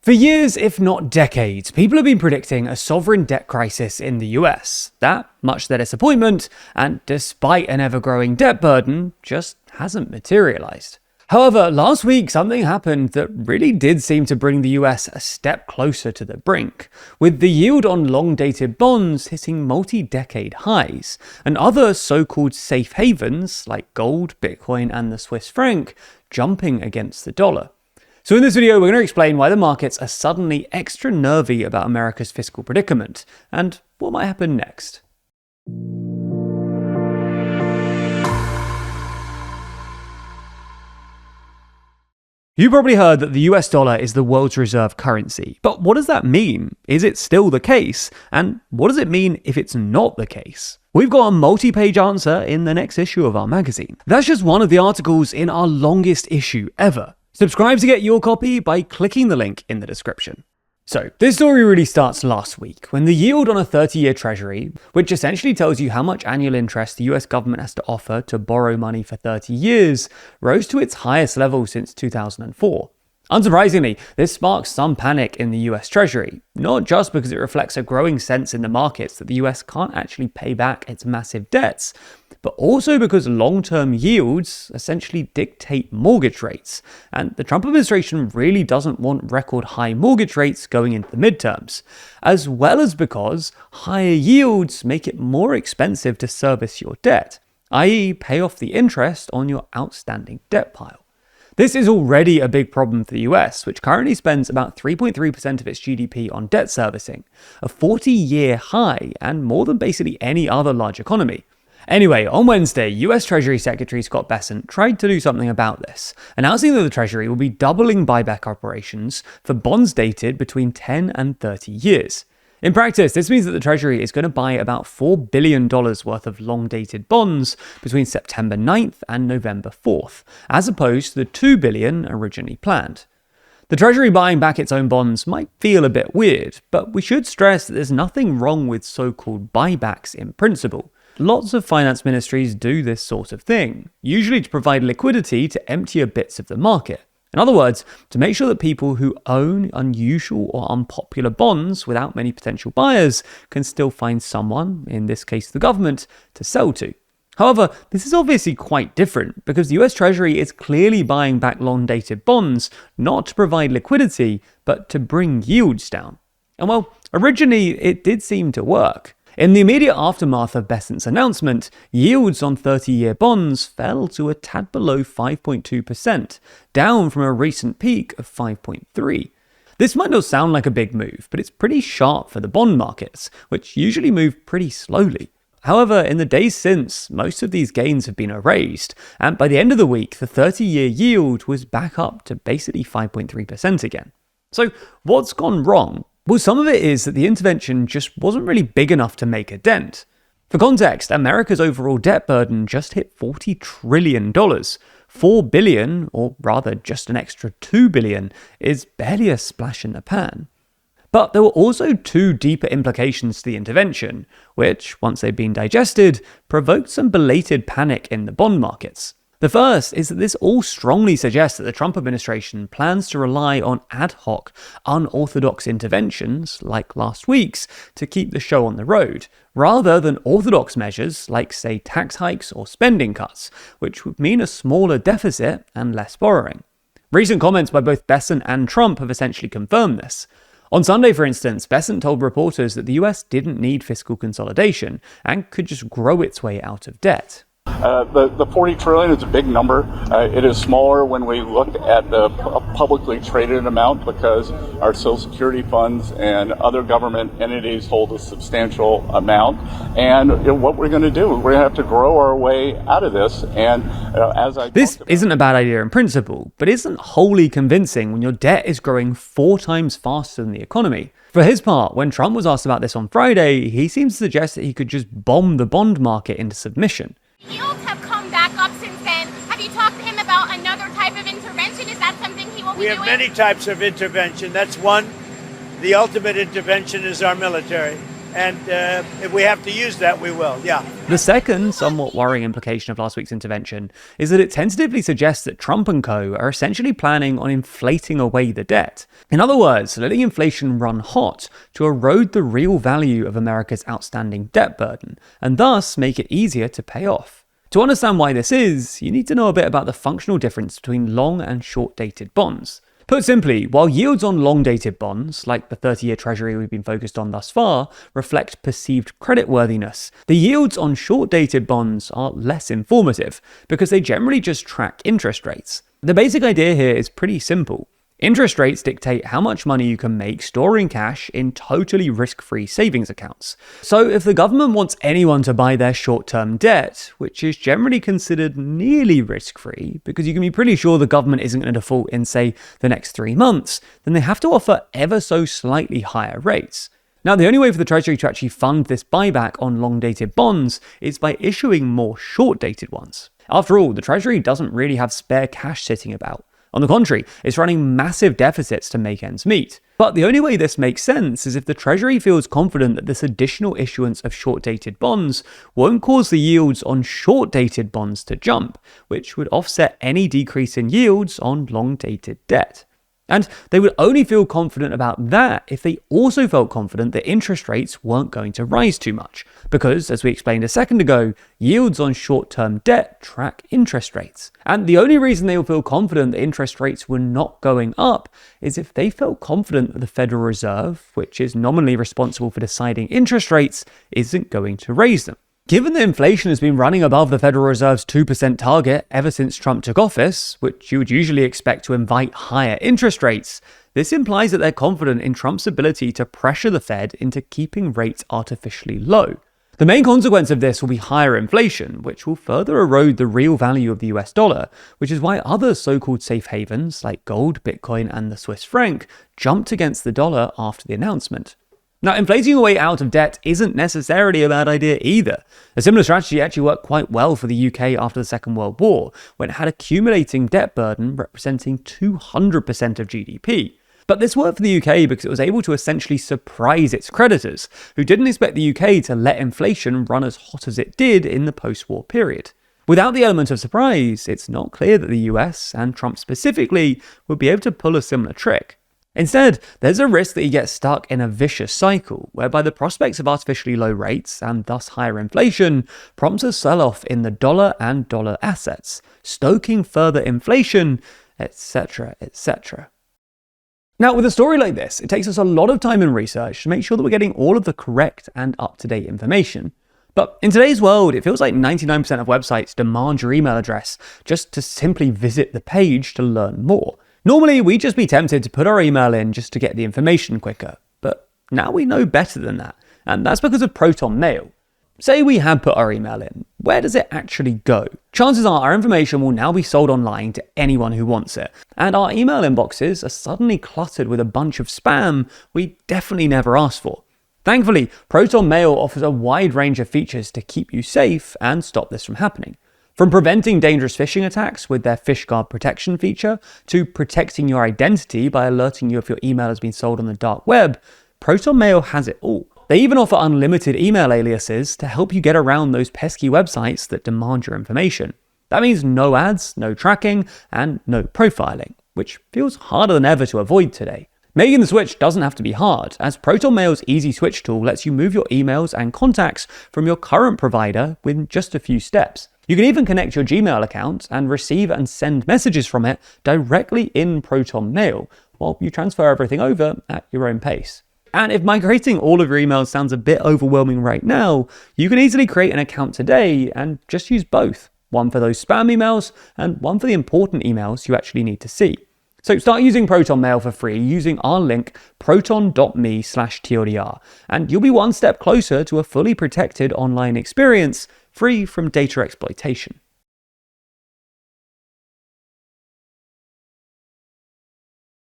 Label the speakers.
Speaker 1: For years, if not decades, people have been predicting a sovereign debt crisis in the US. That, much to their disappointment, and despite an ever-growing debt burden, just hasn't materialized. However, last week something happened that really did seem to bring the US a step closer to the brink, with the yield on long-dated bonds hitting multi-decade highs, and other so-called safe havens like gold, Bitcoin, and the Swiss franc jumping against the dollar. So in this video, we're going to explain why the markets are suddenly extra nervy about America's fiscal predicament, and what might happen next. You probably heard that the US dollar is the world's reserve currency, but what does that mean? Is it still the case? And what does it mean if it's not the case? We've got a multi-page answer in the next issue of our magazine. That's just one of the articles in our longest issue ever. Subscribe to get your copy by clicking the link in the description. So, this story really starts last week, when the yield on a 30-year treasury, which essentially tells you how much annual interest the US government has to offer to borrow money for 30 years, rose to its highest level since 2004. Unsurprisingly, this sparks some panic in the US Treasury, not just because it reflects a growing sense in the markets that the US can't actually pay back its massive debts, but also because long-term yields essentially dictate mortgage rates, and the Trump administration really doesn't want record high mortgage rates going into the midterms, as well as because higher yields make it more expensive to service your debt, i.e. pay off the interest on your outstanding debt pile. This is already a big problem for the US, which currently spends about 3.3% of its GDP on debt servicing, a 40-year high and more than basically any other large economy. Anyway, on Wednesday, US Treasury Secretary Scott Bessent tried to do something about this, announcing that the Treasury will be doubling buyback operations for bonds dated between 10 and 30 years. In practice, this means that the Treasury is going to buy about $4 billion worth of long-dated bonds between September 9th and November 4th, as opposed to the $2 billion originally planned. The Treasury buying back its own bonds might feel a bit weird, but we should stress that there's nothing wrong with so-called buybacks in principle. Lots of finance ministries do this sort of thing, usually to provide liquidity to emptier bits of the market. In other words, to make sure that people who own unusual or unpopular bonds without many potential buyers can still find someone, in this case the government, to sell to. However, this is obviously quite different because the US Treasury is clearly buying back long-dated bonds not to provide liquidity, but to bring yields down. And well, originally it did seem to work. In the immediate aftermath of Bessent's announcement, yields on 30-year bonds fell to a tad below 5.2%, down from a recent peak of 5.3%. This might not sound like a big move, but it's pretty sharp for the bond markets, which usually move pretty slowly. However, in the days since, most of these gains have been erased, and by the end of the week, the 30-year yield was back up to basically 5.3% again. So, what's gone wrong? Well, some of it is that the intervention just wasn't really big enough to make a dent. For context, America's overall debt burden just hit $40 trillion. $4 billion, or rather just an extra $2 billion, is barely a splash in the pan. But there were also two deeper implications to the intervention, which, once they'd been digested, provoked some belated panic in the bond markets. The first is that this all strongly suggests that the Trump administration plans to rely on ad hoc, unorthodox interventions, like last week's, to keep the show on the road, rather than orthodox measures like, say, tax hikes or spending cuts, which would mean a smaller deficit and less borrowing. Recent comments by both Bessent and Trump have essentially confirmed this. On Sunday, for instance, Bessent told reporters that the US didn't need fiscal consolidation and could just grow its way out of debt.
Speaker 2: The 40 trillion is a big number. It is smaller when we look at the publicly traded amount because our Social Security funds and other government entities hold a substantial amount. And what we're going to do, we're going to have to grow our way out of this. And
Speaker 1: this isn't a bad idea in principle, but isn't wholly convincing when your debt is growing 4 times faster than the economy. For his part, when Trump was asked about this on Friday, he seems to suggest that he could just bomb the bond market into submission.
Speaker 3: Yields have come back up since then. Have you talked to him about another type of intervention? Is that something he will be doing?
Speaker 4: We have many types of intervention. That's one. The ultimate intervention is our military. And if we have to use that, we will, yeah.
Speaker 1: The second, somewhat worrying implication of last week's intervention is that it tentatively suggests that Trump and co. are essentially planning on inflating away the debt. In other words, letting inflation run hot to erode the real value of America's outstanding debt burden, and thus make it easier to pay off. To understand why this is, you need to know a bit about the functional difference between long and short-dated bonds. Put simply, while yields on long-dated bonds, like the 30-year Treasury we've been focused on thus far, reflect perceived creditworthiness, the yields on short-dated bonds are less informative because they generally just track interest rates. The basic idea here is pretty simple. Interest rates dictate how much money you can make storing cash in totally risk-free savings accounts. So if the government wants anyone to buy their short-term debt, which is generally considered nearly risk-free, because you can be pretty sure the government isn't going to default in, say, the next 3 months, then they have to offer ever so slightly higher rates. Now, the only way for the Treasury to actually fund this buyback on long-dated bonds is by issuing more short-dated ones. After all, the Treasury doesn't really have spare cash sitting about. On the contrary, it's running massive deficits to make ends meet. But the only way this makes sense is if the Treasury feels confident that this additional issuance of short-dated bonds won't cause the yields on short-dated bonds to jump, which would offset any decrease in yields on long-dated debt. And they would only feel confident about that if they also felt confident that interest rates weren't going to rise too much. Because, as we explained a second ago, yields on short-term debt track interest rates. And the only reason they will feel confident that interest rates were not going up is if they felt confident that the Federal Reserve, which is nominally responsible for deciding interest rates, isn't going to raise them. Given that inflation has been running above the Federal Reserve's 2% target ever since Trump took office, which you would usually expect to invite higher interest rates, this implies that they're confident in Trump's ability to pressure the Fed into keeping rates artificially low. The main consequence of this will be higher inflation, which will further erode the real value of the US dollar, which is why other so-called safe havens like gold, Bitcoin, and the Swiss franc jumped against the dollar after the announcement. Now, inflating your way out of debt isn't necessarily a bad idea either. A similar strategy actually worked quite well for the UK after the Second World War, when it had accumulating debt burden representing 200% of GDP. But this worked for the UK because it was able to essentially surprise its creditors, who didn't expect the UK to let inflation run as hot as it did in the post-war period. Without the element of surprise, it's not clear that the US, and Trump specifically, would be able to pull a similar trick. Instead, there's a risk that you get stuck in a vicious cycle, whereby the prospects of artificially low rates, and thus higher inflation, prompts a sell-off in the dollar and dollar assets, stoking further inflation, etc., etc. Now, with a story like this, it takes us a lot of time and research to make sure that we're getting all of the correct and up-to-date information. But in today's world, it feels like 99% of websites demand your email address just to simply visit the page to learn more. Normally, we'd just be tempted to put our email in just to get the information quicker, but now we know better than that, and that's because of Proton Mail. Say we had put our email in, where does it actually go? Chances are our information will now be sold online to anyone who wants it, and our email inboxes are suddenly cluttered with a bunch of spam we definitely never asked for. Thankfully, Proton Mail offers a wide range of features to keep you safe and stop this from happening. From preventing dangerous phishing attacks with their PhishGuard protection feature, to protecting your identity by alerting you if your email has been sold on the dark web, Proton Mail has it all. They even offer unlimited email aliases to help you get around those pesky websites that demand your information. That means no ads, no tracking, and no profiling, which feels harder than ever to avoid today. Making the switch doesn't have to be hard, as Proton Mail's Easy Switch tool lets you move your emails and contacts from your current provider within just a few steps. You can even connect your Gmail account and receive and send messages from it directly in Proton Mail, while you transfer everything over at your own pace. And if migrating all of your emails sounds a bit overwhelming right now, you can easily create an account today and just use both. One for those spam emails and one for the important emails you actually need to see. So start using Proton Mail for free using our link proton.me/TLDR, and you'll be one step closer to a fully protected online experience free from data exploitation.